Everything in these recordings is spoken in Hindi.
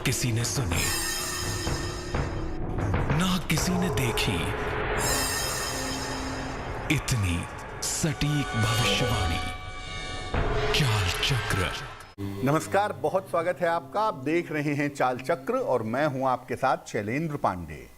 किसी ने सुनी, ना किसी ने देखी इतनी सटीक भविष्यवाणी। चाल चक्र। नमस्कार, बहुत स्वागत है आपका। आप देख रहे हैं चाल चक्र और मैं हूं आपके साथ शैलेंद्र पांडे।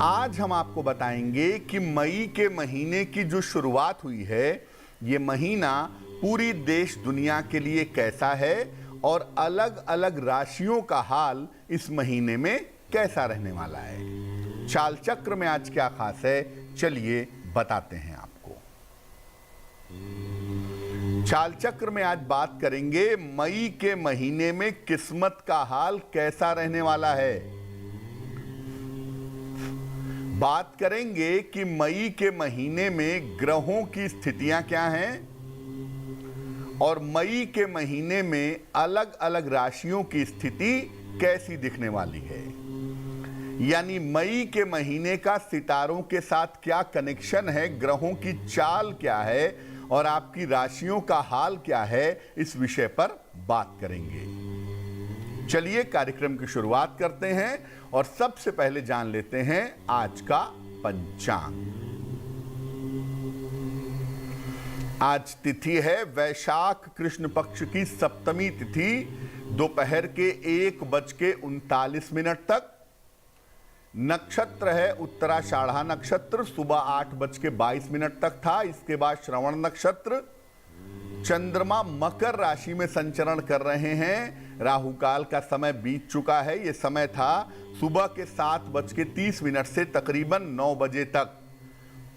आज हम आपको बताएंगे कि मई के महीने की जो शुरुआत हुई है, ये महीना पूरी देश दुनिया के लिए कैसा है और अलग अलग राशियों का हाल इस महीने में कैसा रहने वाला है। चाल चक्र में आज क्या खास है, चलिए बताते हैं आपको। चाल चक्र में आज बात करेंगे मई के महीने में किस्मत का हाल कैसा रहने वाला है। बात करेंगे कि मई के महीने में ग्रहों की स्थितियां क्या हैं और मई के महीने में अलग अलग राशियों की स्थिति कैसी दिखने वाली है। यानी मई के महीने का सितारों के साथ क्या कनेक्शन है, ग्रहों की चाल क्या है और आपकी राशियों का हाल क्या है, इस विषय पर बात करेंगे। चलिए कार्यक्रम की शुरुआत करते हैं और सबसे पहले जान लेते हैं आज का पंचांग। आज तिथि है वैशाख कृष्ण पक्ष की सप्तमी तिथि, दोपहर के 1:39 तक। नक्षत्र है उत्तराषाढ़ा नक्षत्र, सुबह 8:22 तक था। इसके बाद श्रवण नक्षत्र। चंद्रमा मकर राशि में संचरण कर रहे हैं। राहु काल का समय बीत चुका है। यह समय था सुबह के 7:30 से तकरीबन 9 बजे तक।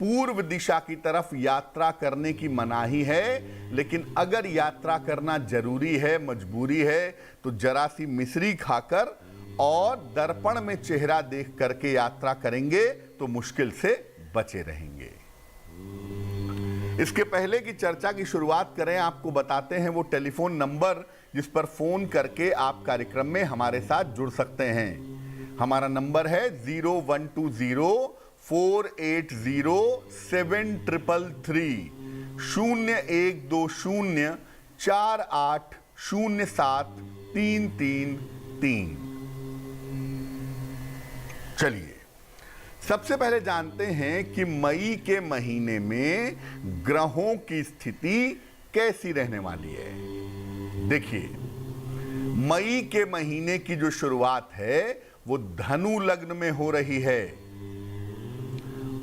पूर्व दिशा की तरफ यात्रा करने की मनाही है, लेकिन अगर यात्रा करना जरूरी है, मजबूरी है, तो जरा सी मिश्री खाकर और दर्पण में चेहरा देख करके यात्रा करेंगे तो मुश्किल से बचे रहेंगे। इसके पहले की चर्चा की शुरुआत करें, आपको बताते हैं वो टेलीफोन नंबर जिस पर फोन करके आप कार्यक्रम में हमारे साथ जुड़ सकते हैं। हमारा नंबर है 0120-480-7333 0120-4807-333। चलिए सबसे पहले जानते हैं कि मई के महीने में ग्रहों की स्थिति कैसी रहने वाली है। देखिए, मई के महीने की जो शुरुआत है वो धनु लग्न में हो रही है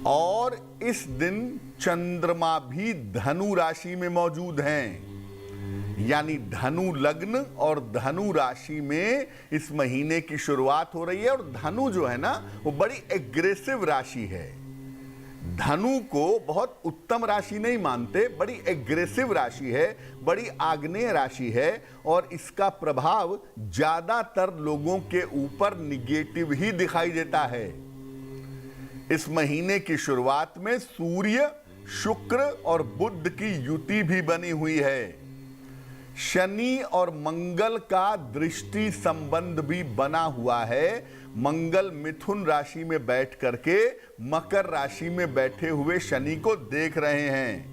और इस दिन चंद्रमा भी धनु राशि में मौजूद हैं। यानी धनु लग्न और धनु राशि में इस महीने की शुरुआत हो रही है। और धनु जो है ना, वो बड़ी एग्रेसिव राशि है। धनु को बहुत उत्तम राशि नहीं मानते, बड़ी एग्रेसिव राशि है, बड़ी आग्नेय राशि है और इसका प्रभाव ज्यादातर लोगों के ऊपर निगेटिव ही दिखाई देता है। इस महीने की शुरुआत में सूर्य, शुक्र और बुध की युति भी बनी हुई है। शनि और मंगल का दृष्टि संबंध भी बना हुआ है। मंगल मिथुन राशि में बैठ करके मकर राशि में बैठे हुए शनि को देख रहे हैं।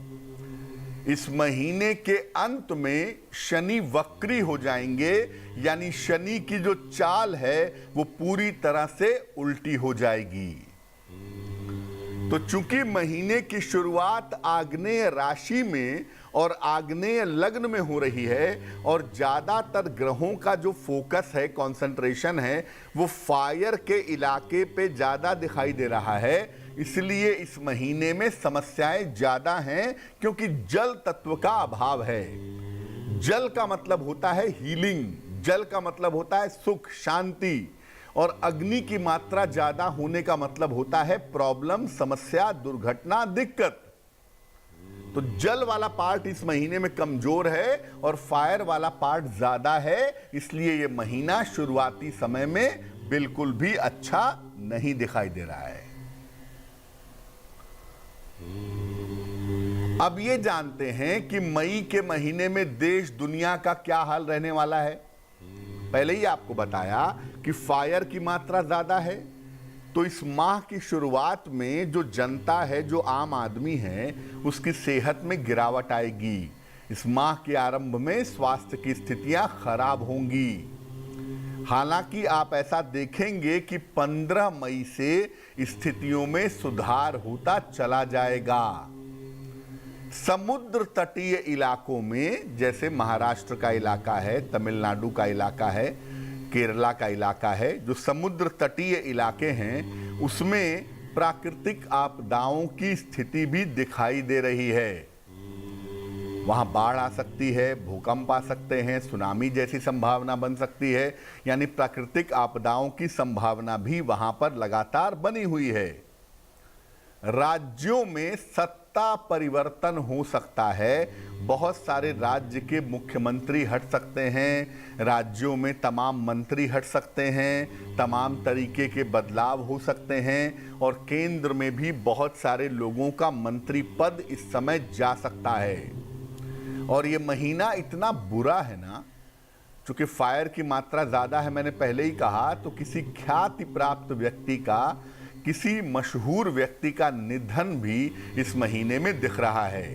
इस महीने के अंत में शनि वक्री हो जाएंगे, यानी शनि की जो चाल है वो पूरी तरह से उल्टी हो जाएगी। तो चूंकि महीने की शुरुआत आग्नेय राशि में और आग्नेय लग्न में हो रही है और ज्यादातर ग्रहों का जो फोकस है, कंसंट्रेशन है, वो फायर के इलाके पे ज्यादा दिखाई दे रहा है, इसलिए इस महीने में समस्याएं ज्यादा हैं क्योंकि जल तत्व का अभाव है। जल का मतलब होता है हीलिंग, जल का मतलब होता है सुख, शांति, और अग्नि की मात्रा ज्यादा होने का मतलब होता है प्रॉब्लम, समस्या, दुर्घटना, दिक्कत। तो जल वाला पार्ट इस महीने में कमजोर है और फायर वाला पार्ट ज्यादा है, इसलिए यह महीना शुरुआती समय में बिल्कुल भी अच्छा नहीं दिखाई दे रहा है। अब ये जानते हैं कि मई के महीने में देश दुनिया का क्या हाल रहने वाला है। पहले ही आपको बताया कि फायर की मात्रा ज्यादा है, तो इस माह की शुरुआत में जो जनता है, जो आम आदमी है, उसकी सेहत में गिरावट आएगी। इस माह के आरंभ में स्वास्थ्य की स्थितियां खराब होंगी। हालांकि आप ऐसा देखेंगे कि 15 मई से स्थितियों में सुधार होता चला जाएगा। समुद्र तटीय इलाकों में, जैसे महाराष्ट्र का इलाका है, तमिलनाडु का इलाका है, केरला का इलाका है, जो समुद्र तटीय इलाके हैं उसमें प्राकृतिक आपदाओं की स्थिति भी दिखाई दे रही है। वहां बाढ़ आ सकती है, भूकंप आ सकते हैं, सुनामी जैसी संभावना बन सकती है, यानी प्राकृतिक आपदाओं की संभावना भी वहां पर लगातार बनी हुई है। राज्यों में सत्ता परिवर्तन हो सकता है। बहुत सारे राज्य के मुख्यमंत्री हट सकते हैं, राज्यों में तमाम मंत्री हट सकते हैं, तमाम तरीके के बदलाव हो सकते हैं और केंद्र में भी बहुत सारे लोगों का मंत्री पद इस समय जा सकता है। और ये महीना इतना बुरा है ना, चूंकि फायर की मात्रा ज्यादा है, मैंने पहले ही कहा, तो किसी ख्याति प्राप्त व्यक्ति का, किसी मशहूर व्यक्ति का निधन भी इस महीने में दिख रहा है।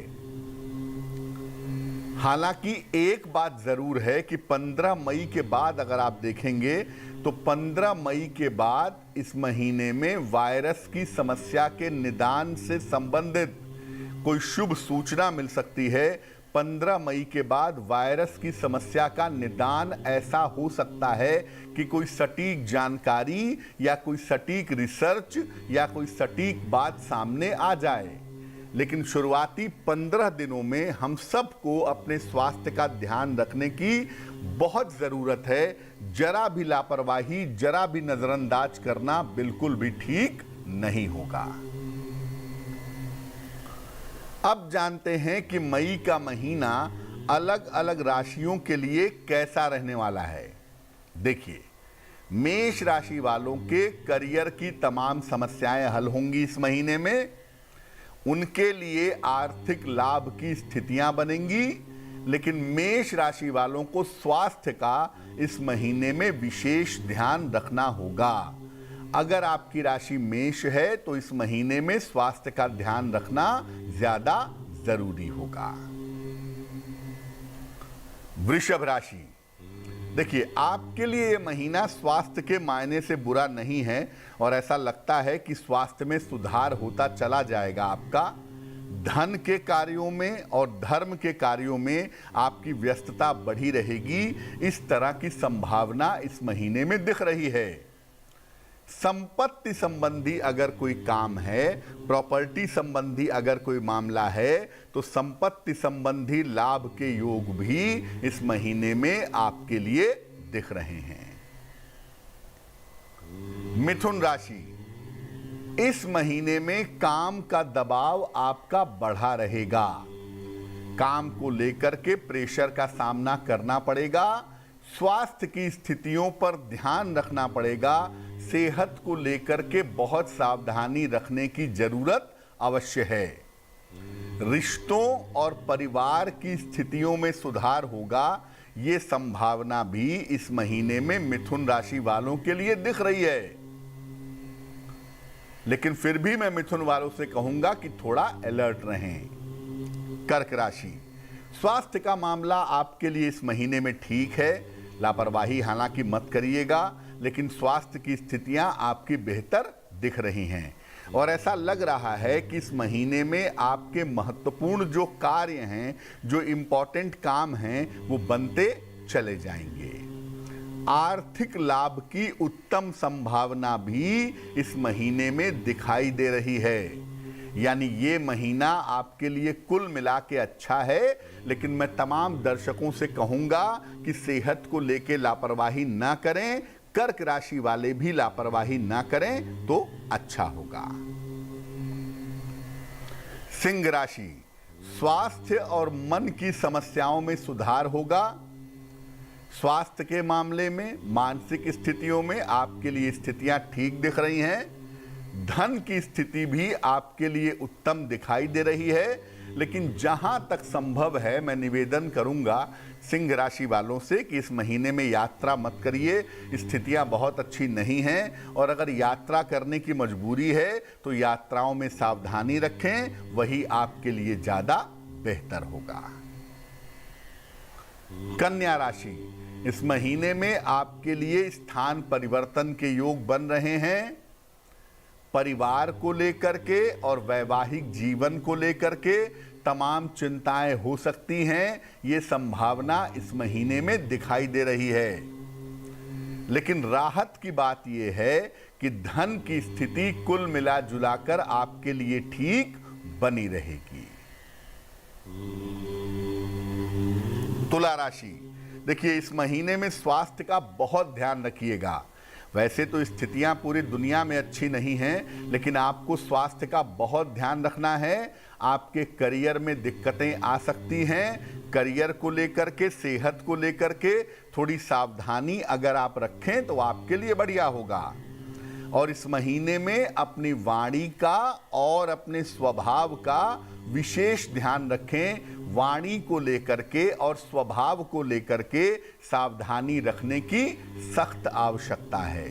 हालांकि एक बात जरूर है कि 15 मई के बाद अगर आप देखेंगे तो 15 मई के बाद इस महीने में वायरस की समस्या के निदान से संबंधित कोई शुभ सूचना मिल सकती है। 15 मई के बाद वायरस की समस्या का निदान ऐसा हो सकता है कि कोई सटीक जानकारी या कोई सटीक रिसर्च या कोई सटीक बात सामने आ जाए। लेकिन शुरुआती 15 दिनों में हम सबको अपने स्वास्थ्य का ध्यान रखने की बहुत ज़रूरत है। जरा भी लापरवाही, जरा भी नज़रअंदाज करना बिल्कुल भी ठीक नहीं होगा। अब जानते हैं कि मई का महीना अलग अलग राशियों के लिए कैसा रहने वाला है। देखिए, मेष राशि वालों के करियर की तमाम समस्याएं हल होंगी इस महीने में। उनके लिए आर्थिक लाभ की स्थितियां बनेंगी, लेकिन मेष राशि वालों को स्वास्थ्य का इस महीने में विशेष ध्यान रखना होगा। अगर आपकी राशि मेष है तो इस महीने में स्वास्थ्य का ध्यान रखना ज्यादा जरूरी होगा। वृषभ राशि, देखिए, आपके लिए यह महीना स्वास्थ्य के मायने से बुरा नहीं है और ऐसा लगता है कि स्वास्थ्य में सुधार होता चला जाएगा। आपका धन के कार्यों में और धर्म के कार्यों में आपकी व्यस्तता बढ़ी रहेगी। इस तरह की संभावना इस महीने में दिख रही है। संपत्ति संबंधी अगर कोई काम है, प्रॉपर्टी संबंधी अगर कोई मामला है, तो संपत्ति संबंधी लाभ के योग भी इस महीने में आपके लिए दिख रहे हैं। मिथुन राशि, इस महीने में काम का दबाव आपका बढ़ा रहेगा। काम को लेकर के प्रेशर का सामना करना पड़ेगा। स्वास्थ्य की स्थितियों पर ध्यान रखना पड़ेगा। सेहत को लेकर के बहुत सावधानी रखने की जरूरत अवश्य है। रिश्तों और परिवार की स्थितियों में सुधार होगा, ये संभावना भी इस महीने में मिथुन राशि वालों के लिए दिख रही है। लेकिन फिर भी मैं मिथुन वालों से कहूंगा कि थोड़ा अलर्ट रहें। कर्क राशि, स्वास्थ्य का मामला आपके लिए इस महीने में ठीक है। लापरवाही हालांकि मत करिएगा, लेकिन स्वास्थ्य की स्थितियां आपकी बेहतर दिख रही हैं और ऐसा लग रहा है कि इस महीने में आपके महत्वपूर्ण जो कार्य हैं, जो इम्पोर्टेंट काम हैं, वो बनते चले जाएंगे। आर्थिक लाभ की उत्तम संभावना भी इस महीने में दिखाई दे रही है। यानी ये महीना आपके लिए कुल मिला के अच्छा है, लेकिन मैं तमाम दर्शकों से कहूंगा कि सेहत को लेके लापरवाही ना करें। कर्क राशि वाले भी लापरवाही ना करें तो अच्छा होगा। सिंह राशि, स्वास्थ्य और मन की समस्याओं में सुधार होगा। स्वास्थ्य के मामले में, मानसिक स्थितियों में आपके लिए स्थितियां ठीक दिख रही हैं। धन की स्थिति भी आपके लिए उत्तम दिखाई दे रही है, लेकिन जहां तक संभव है मैं निवेदन करूंगा सिंह राशि वालों से कि इस महीने में यात्रा मत करिए। स्थितियां बहुत अच्छी नहीं हैं और अगर यात्रा करने की मजबूरी है तो यात्राओं में सावधानी रखें, वही आपके लिए ज्यादा बेहतर होगा। कन्या राशि, इस महीने में आपके लिए स्थान परिवर्तन के योग बन रहे हैं। परिवार को लेकर के और वैवाहिक जीवन को लेकर के तमाम चिंताएं हो सकती हैं, ये संभावना इस महीने में दिखाई दे रही है। लेकिन राहत की बात यह है कि धन की स्थिति कुल मिला जुलाकर आपके लिए ठीक बनी रहेगी। तुला राशि, देखिए इस महीने में स्वास्थ्य का बहुत ध्यान रखिएगा। वैसे तो स्थितियां पूरी दुनिया में अच्छी नहीं हैं, लेकिन आपको स्वास्थ्य का बहुत ध्यान रखना है। आपके करियर में दिक्कतें आ सकती हैं। करियर को लेकर के, सेहत को लेकर के थोड़ी सावधानी अगर आप रखें तो आपके लिए बढ़िया होगा। और इस महीने में अपनी वाणी का और अपने स्वभाव का विशेष ध्यान रखें। वाणी को लेकर के और स्वभाव को लेकर के सावधानी रखने की सख्त आवश्यकता है।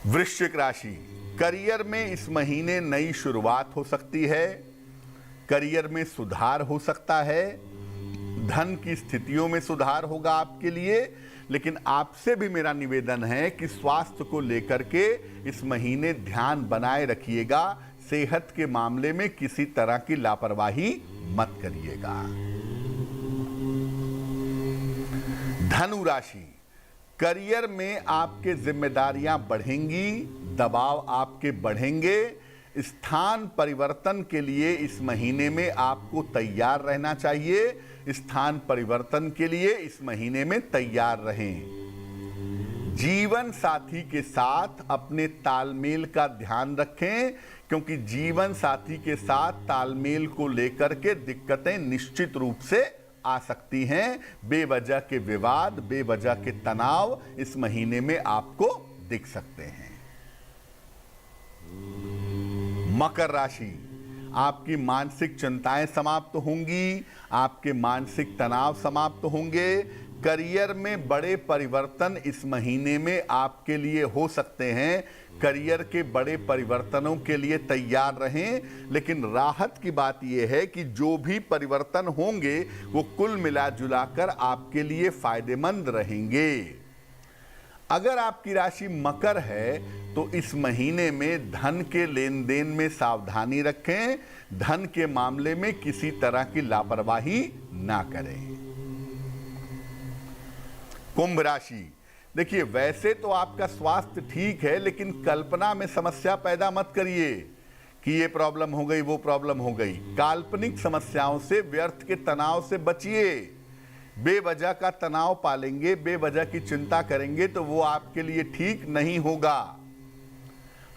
वृश्चिक राशि, करियर में इस महीने नई शुरुआत हो सकती है। करियर में सुधार हो सकता है। धन की स्थितियों में सुधार होगा आपके लिए। लेकिन आपसे भी मेरा निवेदन है कि स्वास्थ्य को लेकर के इस महीने ध्यान बनाए रखिएगा। सेहत के मामले में किसी तरह की लापरवाही मत करिएगा। धनु राशि, करियर में आपके जिम्मेदारियां बढ़ेंगी, दबाव आपके बढ़ेंगे। स्थान परिवर्तन के लिए इस महीने में आपको तैयार रहना चाहिए। स्थान परिवर्तन के लिए इस महीने में तैयार रहें। जीवन साथी के साथ अपने तालमेल का ध्यान रखें, क्योंकि जीवन साथी के साथ तालमेल को लेकर के दिक्कतें निश्चित रूप से आ सकती हैं। बेवजह के विवाद, बेवजह के तनाव इस महीने में आपको दिख सकते हैं। मकर राशि, आपकी मानसिक चिंताएं समाप्त होंगी। आपके मानसिक तनाव समाप्त होंगे। करियर में बड़े परिवर्तन इस महीने में आपके लिए हो सकते हैं। करियर के बड़े परिवर्तनों के लिए तैयार रहें। लेकिन राहत की बात यह है कि जो भी परिवर्तन होंगे वो कुल मिला जुलाकर आपके लिए फायदेमंद रहेंगे। अगर आपकी राशि मकर है तो इस महीने में धन के लेन देन में सावधानी रखें। धन के मामले में किसी तरह की लापरवाही ना करें। कुंभ राशि, देखिए वैसे तो आपका स्वास्थ्य ठीक है, लेकिन कल्पना में समस्या पैदा मत करिए कि ये प्रॉब्लम हो गई, वो प्रॉब्लम हो गई। काल्पनिक समस्याओं से, व्यर्थ के तनाव से बचिए। बेवजह का तनाव पालेंगे, बेवजह की चिंता करेंगे तो वो आपके लिए ठीक नहीं होगा।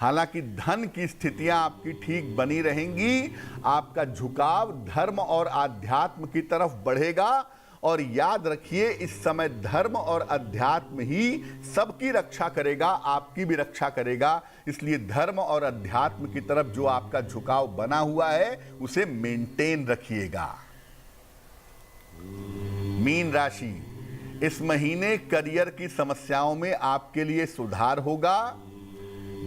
हालांकि धन की स्थितियां आपकी ठीक बनी रहेंगी। आपका झुकाव धर्म और आध्यात्म की तरफ बढ़ेगा। और याद रखिए, इस समय धर्म और अध्यात्म ही सबकी रक्षा करेगा, आपकी भी रक्षा करेगा। इसलिए धर्म और अध्यात्म की तरफ जो आपका झुकाव बना हुआ है उसे मेंटेन रखिएगा। मीन राशि, इस महीने करियर की समस्याओं में आपके लिए सुधार होगा।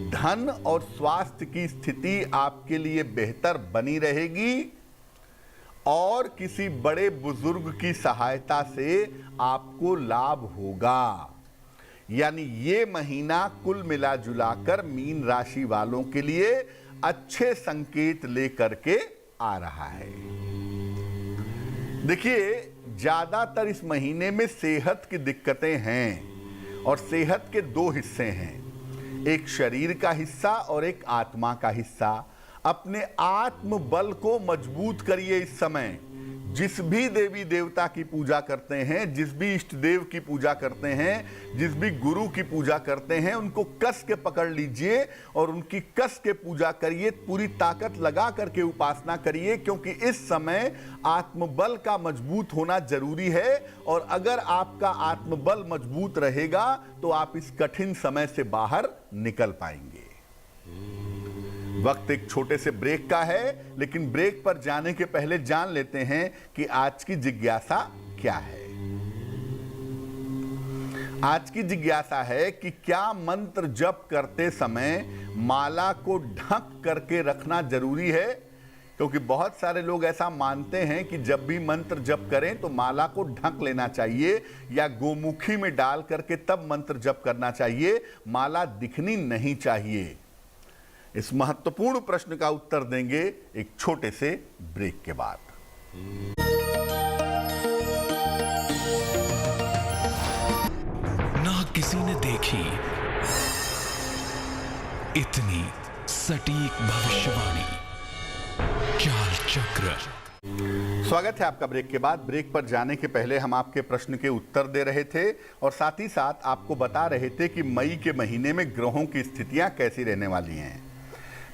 धन और स्वास्थ्य की स्थिति आपके लिए बेहतर बनी रहेगी। और किसी बड़े बुजुर्ग की सहायता से आपको लाभ होगा। यानी ये महीना कुल मिला जुलाकर मीन राशि वालों के लिए अच्छे संकेत लेकर के आ रहा है। देखिए, ज्यादातर इस महीने में सेहत की दिक्कतें हैं और सेहत के दो हिस्से हैं, एक शरीर का हिस्सा और एक आत्मा का हिस्सा। अपने आत्म बल को मजबूत करिए। इस समय जिस भी देवी देवता की पूजा करते हैं, जिस भी इष्ट देव की पूजा करते हैं, जिस भी गुरु की पूजा करते हैं, उनको कस के पकड़ लीजिए और उनकी कस के पूजा करिए। पूरी ताकत लगा करके उपासना करिए, क्योंकि इस समय आत्मबल का मजबूत होना जरूरी है। और अगर आपका आत्मबल मजबूत रहेगा तो आप इस कठिन समय से बाहर निकल पाएंगे। वक्त एक छोटे से ब्रेक का है, लेकिन ब्रेक पर जाने के पहले जान लेते हैं कि आज की जिज्ञासा क्या है। आज की जिज्ञासा है कि क्या मंत्र जप करते समय माला को ढक करके रखना जरूरी है, क्योंकि बहुत सारे लोग ऐसा मानते हैं कि जब भी मंत्र जप करें तो माला को ढक लेना चाहिए या गोमुखी में डाल करके तब मंत्र जप करना चाहिए, माला दिखनी नहीं चाहिए। इस महत्वपूर्ण प्रश्न का उत्तर देंगे एक छोटे से ब्रेक के बाद। ना किसी ने देखी इतनी सटीक भविष्यवाणी। चाल चक्र। स्वागत है आपका ब्रेक के बाद। ब्रेक पर जाने के पहले हम आपके प्रश्न के उत्तर दे रहे थे और साथ ही साथ आपको बता रहे थे कि मई के महीने में ग्रहों की स्थितियां कैसी रहने वाली हैं।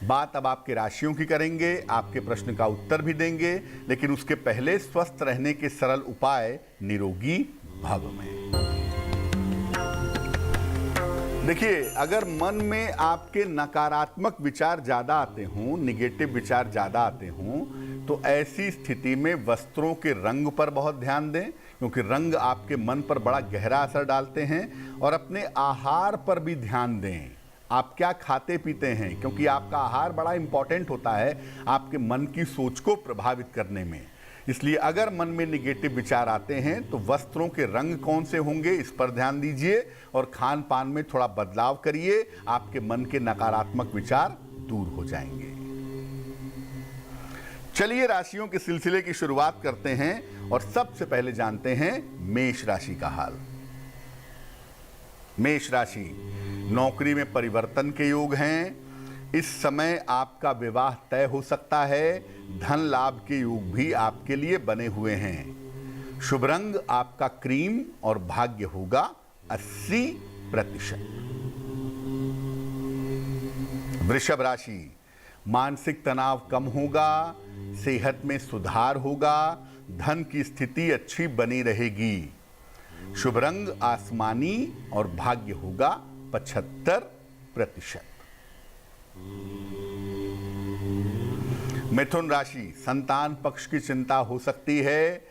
बात अब आपके राशियों की करेंगे, आपके प्रश्न का उत्तर भी देंगे, लेकिन उसके पहले स्वस्थ रहने के सरल उपाय निरोगी भव में। देखिए, अगर मन में आपके नकारात्मक विचार ज्यादा आते हों, निगेटिव विचार ज्यादा आते हों, तो ऐसी स्थिति में वस्त्रों के रंग पर बहुत ध्यान दें, क्योंकि रंग आपके मन पर बड़ा गहरा असर डालते हैं। और अपने आहार पर भी ध्यान दें, आप क्या खाते पीते हैं, क्योंकि आपका आहार बड़ा इंपॉर्टेंट होता है आपके मन की सोच को प्रभावित करने में। इसलिए अगर मन में निगेटिव विचार आते हैं तो वस्त्रों के रंग कौन से होंगे इस पर ध्यान दीजिए और खान पान में थोड़ा बदलाव करिए, आपके मन के नकारात्मक विचार दूर हो जाएंगे। चलिए राशियों के सिलसिले की शुरुआत करते हैं और सबसे पहले जानते हैं मेष राशि का हाल। मेष राशि, नौकरी में परिवर्तन के योग हैं। इस समय आपका विवाह तय हो सकता है। धन लाभ के योग भी आपके लिए बने हुए हैं। शुभ रंग आपका क्रीम और भाग्य होगा 80%। वृषभ राशि, मानसिक तनाव कम होगा, सेहत में सुधार होगा, धन की स्थिति अच्छी बनी रहेगी। शुभ रंग आसमानी और भाग्य होगा 75%। मिथुन राशि, संतान पक्ष की चिंता हो सकती है।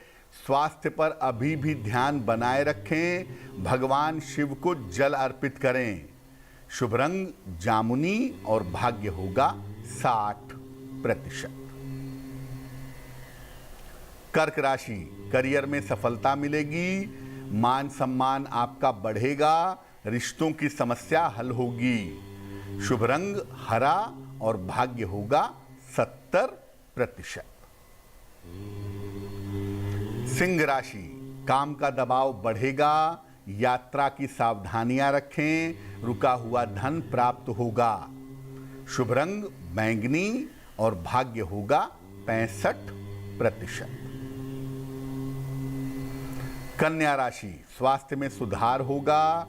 स्वास्थ्य पर अभी भी ध्यान बनाए रखें। भगवान शिव को जल अर्पित करें। शुभ रंग जामुनी और भाग्य होगा 60%। कर्क राशि, करियर में सफलता मिलेगी। मान सम्मान आपका बढ़ेगा। रिश्तों की समस्या हल होगी। शुभ रंग हरा और भाग्य होगा 70%। सिंह राशि, काम का दबाव बढ़ेगा। यात्रा की सावधानियां रखें। रुका हुआ धन प्राप्त होगा। शुभ रंग बैंगनी और भाग्य होगा 65%। कन्या राशि, स्वास्थ्य में सुधार होगा।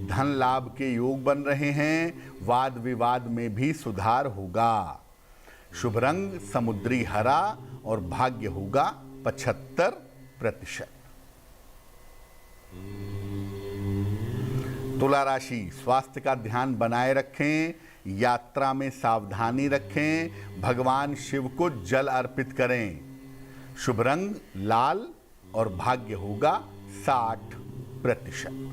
धन लाभ के योग बन रहे हैं। वाद विवाद में भी सुधार होगा। शुभ रंग समुद्री हरा और भाग्य होगा 75%। तुला राशि, स्वास्थ्य का ध्यान बनाए रखें। यात्रा में सावधानी रखें। भगवान शिव को जल अर्पित करें। शुभ रंग लाल और भाग्य होगा 60%।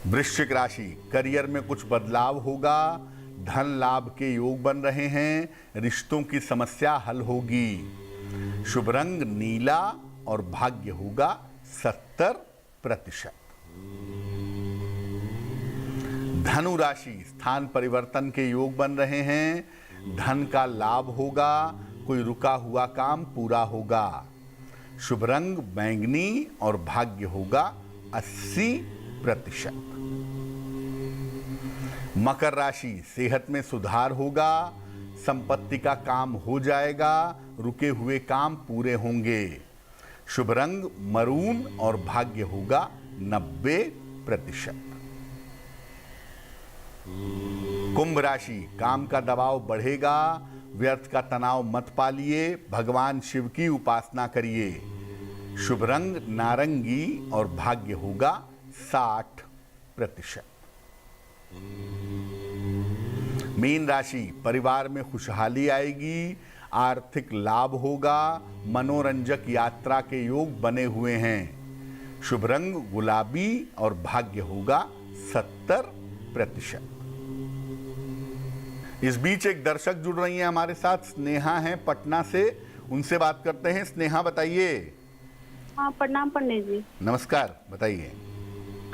वृश्चिक राशि, करियर में कुछ बदलाव होगा। धन लाभ के योग बन रहे हैं। रिश्तों की समस्या हल होगी। शुभ रंग नीला और भाग्य होगा 70%। धनु राशि, स्थान परिवर्तन के योग बन रहे हैं। धन का लाभ होगा। कोई रुका हुआ काम पूरा होगा। शुभ रंग बैंगनी और भाग्य होगा 80%। मकर राशि, सेहत में सुधार होगा। संपत्ति का काम हो जाएगा। रुके हुए काम पूरे होंगे। शुभ रंग मरून और भाग्य होगा 90%। कुंभ राशि, काम का दबाव बढ़ेगा। व्यर्थ का तनाव मत पालिए। भगवान शिव की उपासना करिए। शुभ रंग नारंगी और भाग्य होगा 60%। मीन राशि, परिवार में खुशहाली आएगी। आर्थिक लाभ होगा। मनोरंजक यात्रा के योग बने हुए हैं। शुभ रंग गुलाबी और भाग्य होगा 70%। इस बीच एक दर्शक जुड़ रही हैं हमारे साथ, स्नेहा हैं पटना से, उनसे बात करते हैं। स्नेहा बताइए। हाँ, प्रणाम पंडित जी। नमस्कार, बताइए।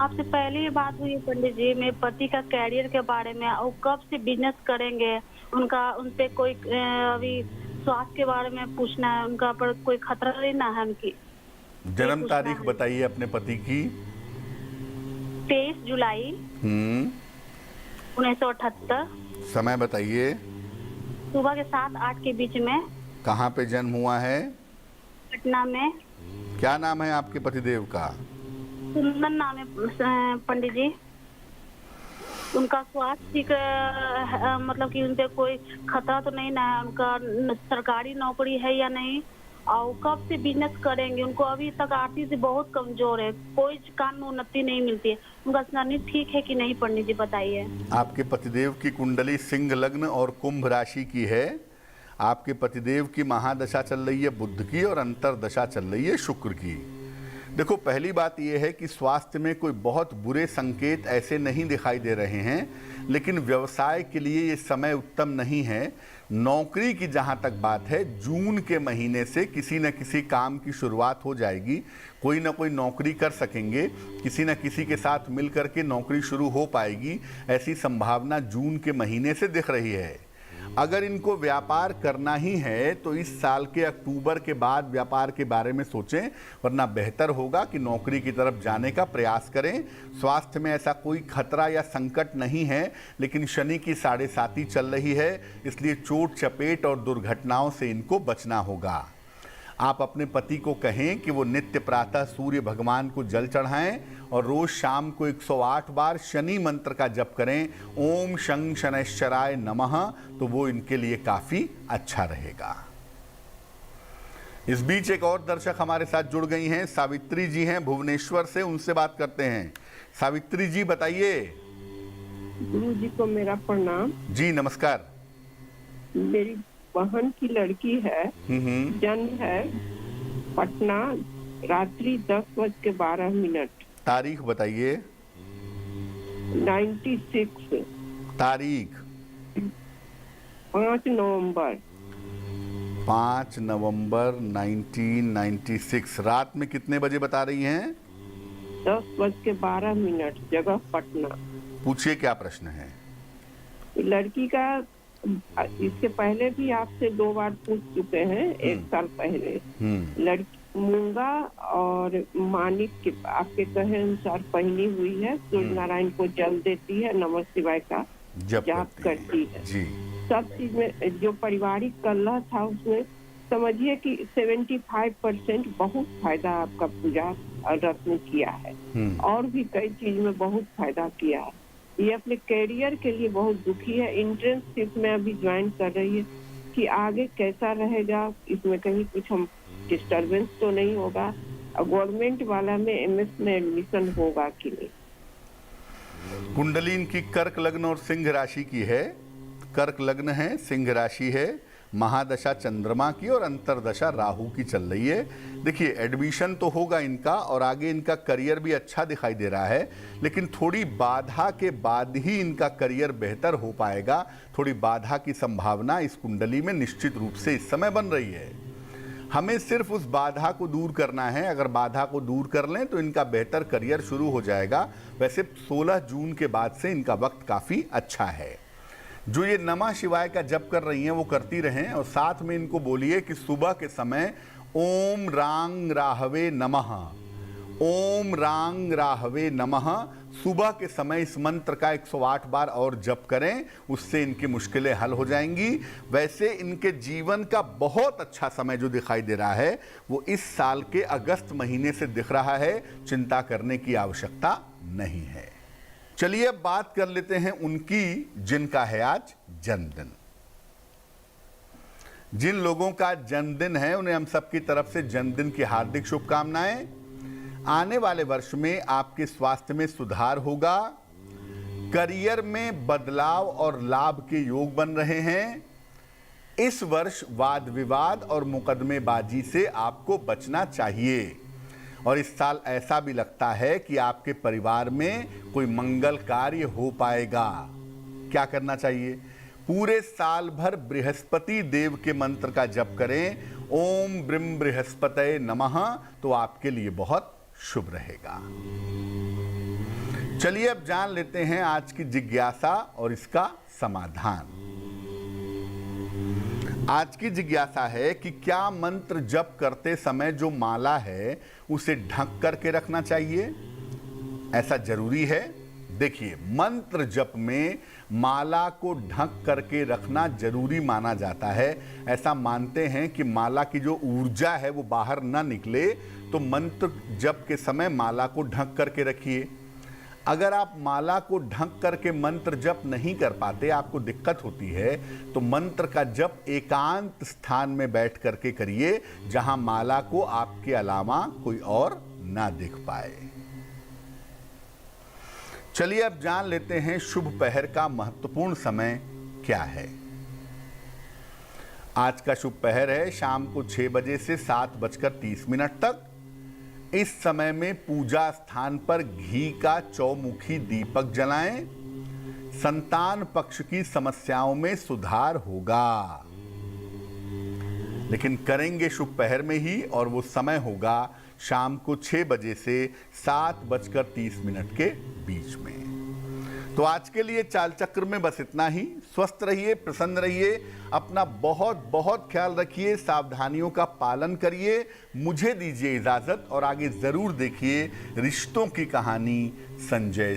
आपसे पहले ही बात हुई है पंडित जी, मेरे पति का कैरियर के बारे में, और कब से बिजनेस करेंगे, उनपे कोई अभी स्वास्थ्य के बारे में पूछना है, उनका पर कोई खतरा नहीं ना है उनकी। जन्म तारीख बताइए अपने पति की। 23 जुलाई 1978। समय बताइए। सुबह के 7-8 के बीच में। कहाँ पे जन्म हुआ है? पटना में। क्या नाम है आपके पतिदेव का? कुंदन नाम है पंडित जी। उनका स्वास्थ्य ठीक मतलब कि उनपे कोई खतरा तो नहीं ना है, उनका सरकारी नौकरी है या नहीं, और कब से बिजनेस करेंगे। उनको अभी तक आर्थिक से बहुत कमजोर है, कोई काम में उन्नति नहीं मिलती है। उनका शनि ठीक है कि नहीं पंडित जी, बताइए। आपके पतिदेव की कुंडली सिंह लग्न और कुंभ राशि की है। आपके पतिदेव की महादशा चल रही है बुध की, और अंतरदशा चल रही है शुक्र की। देखो, पहली बात यह है कि स्वास्थ्य में कोई बहुत बुरे संकेत ऐसे नहीं दिखाई दे रहे हैं, लेकिन व्यवसाय के लिए ये समय उत्तम नहीं है। नौकरी की जहाँ तक बात है, जून के महीने से किसी न किसी काम की शुरुआत हो जाएगी। कोई ना कोई नौकरी कर सकेंगे, किसी न किसी के साथ मिल करके नौकरी शुरू हो पाएगी, ऐसी संभावना जून के महीने से दिख रही है। अगर इनको व्यापार करना ही है तो इस साल के अक्टूबर के बाद व्यापार के बारे में सोचें, वरना बेहतर होगा कि नौकरी की तरफ जाने का प्रयास करें। स्वास्थ्य में ऐसा कोई खतरा या संकट नहीं है, लेकिन शनि की 7.5 चल रही है, इसलिए चोट चपेट और दुर्घटनाओं से इनको बचना होगा। आप अपने पति को कहें कि वो नित्य प्रातः सूर्य भगवान को जल चढ़ाएं और रोज शाम को 108 बार शनि मंत्र का जप करें, ओम शं शनैश्चराय नमः, तो वो इनके लिए काफी अच्छा रहेगा। इस बीच एक और दर्शक हमारे साथ जुड़ गई हैं, सावित्री जी हैं भुवनेश्वर से, उनसे बात करते हैं। सावित्री जी बताइए। गुरु जी को मेरा प्रणाम। जी नमस्कार। मेरी बहन की लड़की है, जन्म है पटना, रात्रि 10:12। तारीख बताइए। 96। तारीख 5 नवंबर। 5 नवंबर 1996। रात में कितने बजे बता रही हैं? 10:12, जगह पटना। पूछिए क्या प्रश्न है। लड़की का इसके पहले भी आपसे 2 बार पूछ चुके हैं, 1 साल पहले। लड़की मूंगा और मानिक के आपके कहे अनुसार पहनी हुई है, सूर्य नारायण को जल देती है, नमः शिवाय का जाप करती है जी। सब चीज में जो पारिवारिक कलह था उसमें समझिए कि 75% बहुत फायदा आपका पूजा और रत्न किया है, और भी कई चीज में बहुत फायदा किया है। ये अपने कैरियर के लिए बहुत दुखी है। इंटर्नशिप में अभी ज्वाइन कर रही है कि आगे कैसा रहेगा, इसमें कहीं कुछ हम डिस्टरबेंस तो नहीं होगा, और गवर्नमेंट वाला में एमएस में एडमिशन होगा कि नहीं। कुंडली इनकी कर्क लग्न और सिंह राशि की है। कर्क लग्न है, सिंह राशि है, महादशा चंद्रमा की और अंतरदशा राहु की चल रही है। देखिए, एडमिशन तो होगा इनका और आगे इनका करियर भी अच्छा दिखाई दे रहा है, लेकिन थोड़ी बाधा के बाद ही इनका करियर बेहतर हो पाएगा। थोड़ी बाधा की संभावना इस कुंडली में निश्चित रूप से इस समय बन रही है। हमें सिर्फ उस बाधा को दूर करना है। अगर बाधा को दूर कर लें तो इनका बेहतर करियर शुरू हो जाएगा। वैसे 16 जून के बाद से इनका वक्त काफ़ी अच्छा है। जो ये नमः शिवाय का जप कर रही हैं वो करती रहें, और साथ में इनको बोलिए कि सुबह के समय ओम रांग राहवे नमः, ओम रांग राहवे नमः, सुबह के समय इस मंत्र का 108 बार और जप करें, उससे इनकी मुश्किलें हल हो जाएंगी। वैसे इनके जीवन का बहुत अच्छा समय जो दिखाई दे रहा है वो इस साल के अगस्त महीने से दिख रहा है। चिंता करने की आवश्यकता नहीं है। चलिए अब बात कर लेते हैं उनकी जिनका है आज जन्मदिन। जिन लोगों का जन्मदिन है उन्हें हम सबकी तरफ से जन्मदिन की हार्दिक शुभकामनाएं। आने वाले वर्ष में आपके स्वास्थ्य में सुधार होगा, करियर में बदलाव और लाभ के योग बन रहे हैं। इस वर्ष वाद विवाद और मुकदमेबाजी से आपको बचना चाहिए, और इस साल ऐसा भी लगता है कि आपके परिवार में कोई मंगल कार्य हो पाएगा। क्या करना चाहिए? पूरे साल भर बृहस्पति देव के मंत्र का जप करें, ओम ब्रह्म बृहस्पतये नमः, तो आपके लिए बहुत शुभ रहेगा। चलिए अब जान लेते हैं आज की जिज्ञासा और इसका समाधान। आज की जिज्ञासा है कि क्या मंत्र जप करते समय जो माला है उसे ढक करके रखना चाहिए? ऐसा जरूरी है? देखिए, मंत्र जप में माला को ढक करके रखना जरूरी माना जाता है। ऐसा मानते हैं कि माला की जो ऊर्जा है वो बाहर ना निकले, तो मंत्र जप के समय माला को ढक करके रखिए। अगर आप माला को ढक करके मंत्र जप नहीं कर पाते, आपको दिक्कत होती है, तो मंत्र का जप एकांत स्थान में बैठ करके करिए, जहां माला को आपके अलावा कोई और ना देख पाए। चलिए अब जान लेते हैं शुभ पहर का महत्वपूर्ण समय क्या है। आज का शुभ पहर है शाम को 6 बजे से 7:30 तक। इस समय में पूजा स्थान पर घी का चौमुखी दीपक जलाएं। संतान पक्ष की समस्याओं में सुधार होगा, लेकिन करेंगे शुभ पहर में ही, और वो समय होगा शाम को 6 बजे से 7:30 के बीच में। तो आज के लिए चाल चक्र में बस इतना ही। स्वस्थ रहिए, प्रसन्न रहिए, अपना बहुत बहुत ख्याल रखिए, सावधानियों का पालन करिए। मुझे दीजिए इजाजत, और आगे जरूर देखिए रिश्तों की कहानी संजय